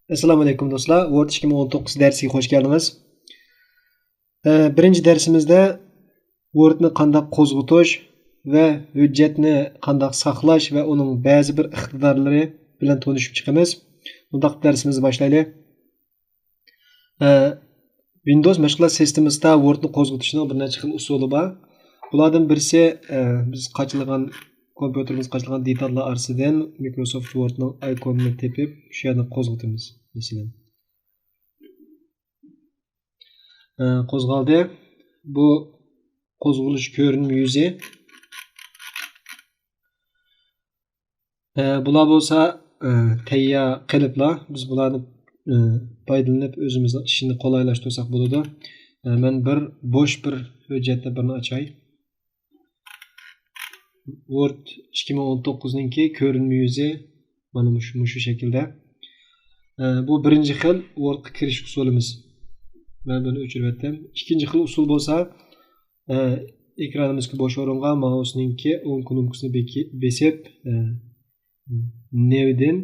Assalomu alaykum do'stlar. Word 2019 darsiga xush keldingiz. Birinchi darsimizda Wordni qanday qo'zg'atish va hujjatni qanday saqlash va uning ba'zi bir iqtidorlari bilan tanishib chiqamiz. Bundaq darsimizni boshlaylik. Windows mashg'ulot sistemasida Wordni qo'zg'atishning bir necha xil usuli bor. Bulardan birisi biz qachilgan kompyuterimiz qachilgan detallar orasidan Microsoft Wordning ikonini tepib, shu yerni qo'zg'atamiz. Masalan, qo'zg'aldi. Bu qo'zg'alish ko'rinma yuzi. Bular bo'lsa tayyor qiliblar. Biz bularni foydalanib o'zimizning ishini qulaylashtirsak bo'ladi. Men bir bo'sh bir hujjatni birini ochay. Word 2019 ningki ko'rinma yuzi mana shu shaklda. Bu birinchi xil Wordga kirish usulimiz. Ben bunu o'chirib. İkinci xil usul bo'lsa, ekranimizga bo'sh o'ringa mouse'ningki o'ng knopkasini besib, nevdan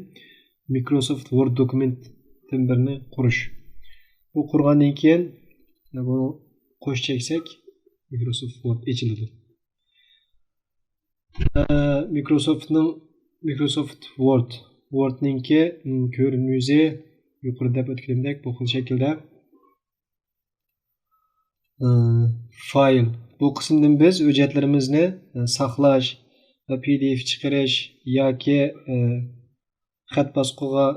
Microsoft Word dokumentdan birini qurish. Bu qurgandan keyin buni qo'sh cheksak, Microsoft Word ochiladi. Microsoft Word'ningki ko'rinma yuzi yuqorida o'tganimdek bu xil shaklda. Fayl. Bu qismdan biz hujjatlarimizni saqlash va PDF chiqarish yoki xat bosqiga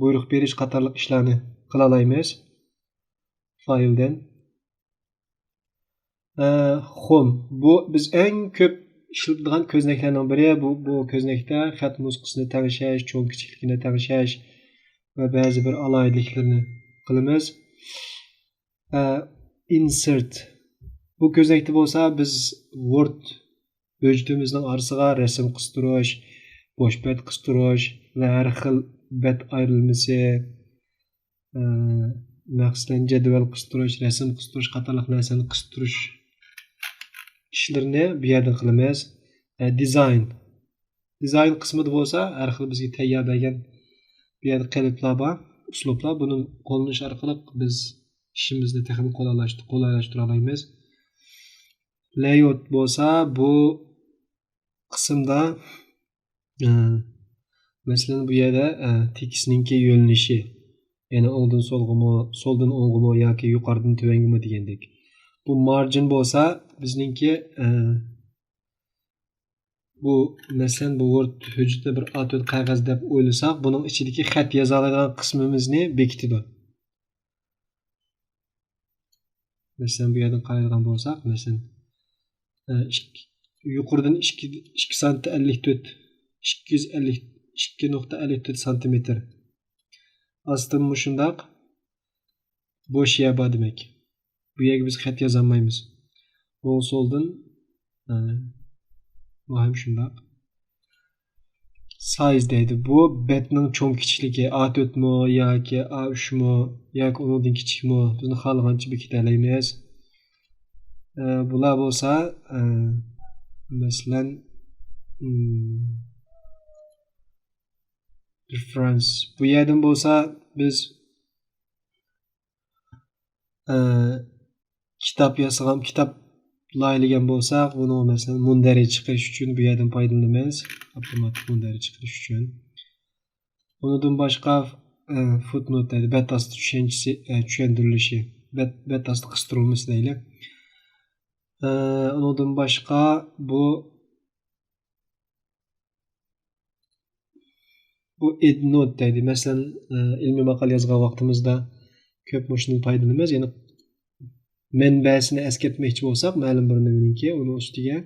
buyruq berish qatorliq ishlarni qila olamiz. Fayldan. Home. Bu biz eng ko'p ishlatadigan ko'znaklarning biri. Bu ko'znakda xat nusxasini tanishlash, cho'ng kichikligini tanishlash va ba'zi bir alohidliklarni qilamiz. Insert. Bu ko'znakda bo'lsa biz Word hujjatimizning orasiga rasm qistirish, bo'sh bet qistirish va har xil bet ayrilmasi, masalan jadval qistirish, rasm qistirish qatorliq narsani qistirish ishlarini bu yerda qilamiz. Dizayn qismida bo'lsa har xil bizga tayyor bo'lgan bu yerda qalblar bor, uslublar. Buni qo'llanish orqali biz ishimizni texnik qulaylashtirib olamiz. Layout bo'lsa bu qismda masalan bu yerda tekstningki yo'linishi, ya'ni o'ngdan so'lg'imi, so'ldan o'ng'imi yoki yuqoridan tuvangimi degandek. Bu margin bo'lsa bizningki bu masalan bu Word hujjatni bir A4 qog'oz deb o'ylasak, buning ichidagi xat yoza oladigan qismimizni bekitadi. Mesela bu yerden qaraydigan bo'lsak, mesela yuqoridan 2 santi 54 2.54 santimetr. Aslında shundoq bo'sh yer bor demak. Bu yerga biz xat yoza olmaymiz. Bu soldan bu ham shundoq. Size deydi. Bu betning cho'ng kichikligi A4 mi yoki A3 mi yoki undan kichikmi, bizni xohlagancha bekita olamiz. Bular bo'lsa masalan reference. Bu yerdan bo'lsa biz kitob yozagan, kitob laylagan bo'lsak, buni masalan mundari chiqarish uchun bu yerdan foydalanamiz. Avtomatik mundari chiqarish uchun. Bundan boshqa footnote deydi. Bet asti tushuntirilishi. Bet asti qistirilmasi deydi. Undan boshqa bu endnote deydi. Masalan, ilmiy maqola yozgan vaqtimizda ko'p shundan foydalanamiz. Ya'ni manbasini eslatmoqchi bo'lsak, ma'lum bir nimaninki uni ustiga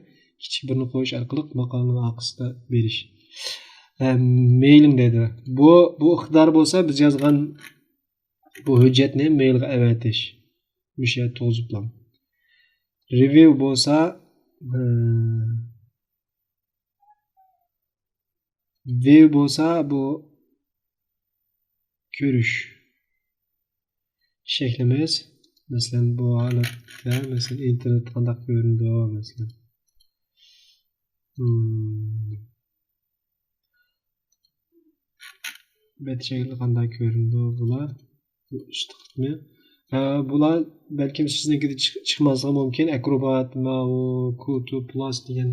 kichik birini qo'yish orqali maqolaning orqasida berish. Mailing deydi. Bu iqtidor bo'lsa biz yozgan bu hujjatni mailga avatish. O'sha to'ziblam. Review bo'lsa view bo'lsa bu ko'rish shaklimiz. Masalan bu holatda masalan internet qanday ko'rindi masalan. bet şekli qanday ko'rindi bular. Bu üst qismi. Bular balkim siznikida chiqmasligi mumkin. Acrobat, Mao, Kutu Plus degan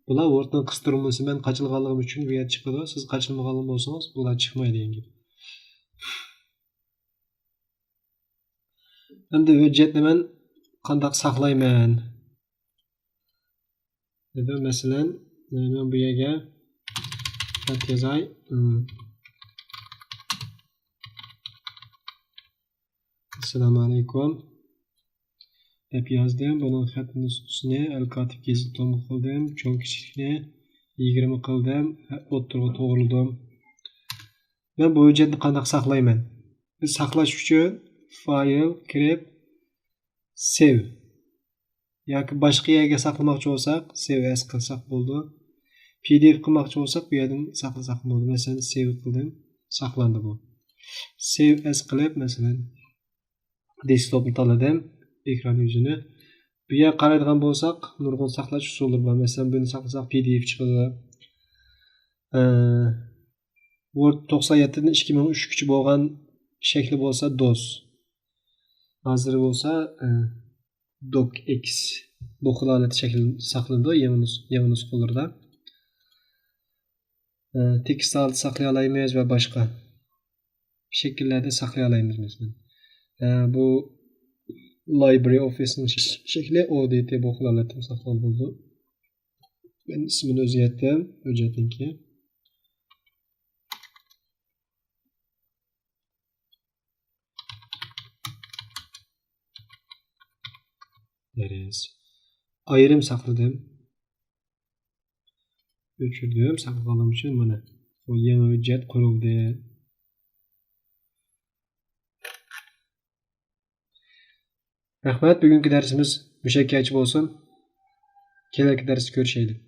bular o'rtadan qistiruvmasi men qachilganligim uchun bu yer chiqadi. Siz qachilmagan bo'lsangiz bular chiqmaydi endi. Endi hujjatni men qanday saqlayman? Dedi masalan, men bu yerga xat yozay. Assalomu alaykum deb yozdim. Buni xat nusxasini al-Katib Gazeta qildim. Cho'ng kichikni 20 qildim. O'ttirg'i to'g'riladim. Men bu hujjatni qanday saqlayman? Biz saqlash uchun fayl kirib save yoki boshqa yerga saqlamoqchi bo'lsak, save as qilsak bo'ldi. PDF qilmoqchi bo'lsak, bu yerdan saqlasak bo'ldi. Masalan, save qildim, saqlandi bu. Save as qilib, masalan, desktopni tanladim, ekran yuzini. Bu yerga qaraydigan bo'lsak, nurg'un saqlash usullari bor. Masalan, buni saqlasak PDF chiqadi. Word 97 dan 2003 bo'lgan shakli bo'lsa DOS. Hozir bo'lsa docx bu holat shakli saqlanadi yangi nusxalarda. Tekst saqlay olamiz va boshqa shakllarda saqlay olamiz masalan. Bu LibreOffice ning shakli ODT bu holatda saqlanib bo'ldi. Men ismini o'zgartirdim, hujjatniki. Ayrim saqladim. O'chirdim, saqlaganim uchun mana bu yangi hujjat qurildi. Rahmat, bugungi darsimiz mushakkachi bo'lsin. Kelasi darsda ko'rishaylik.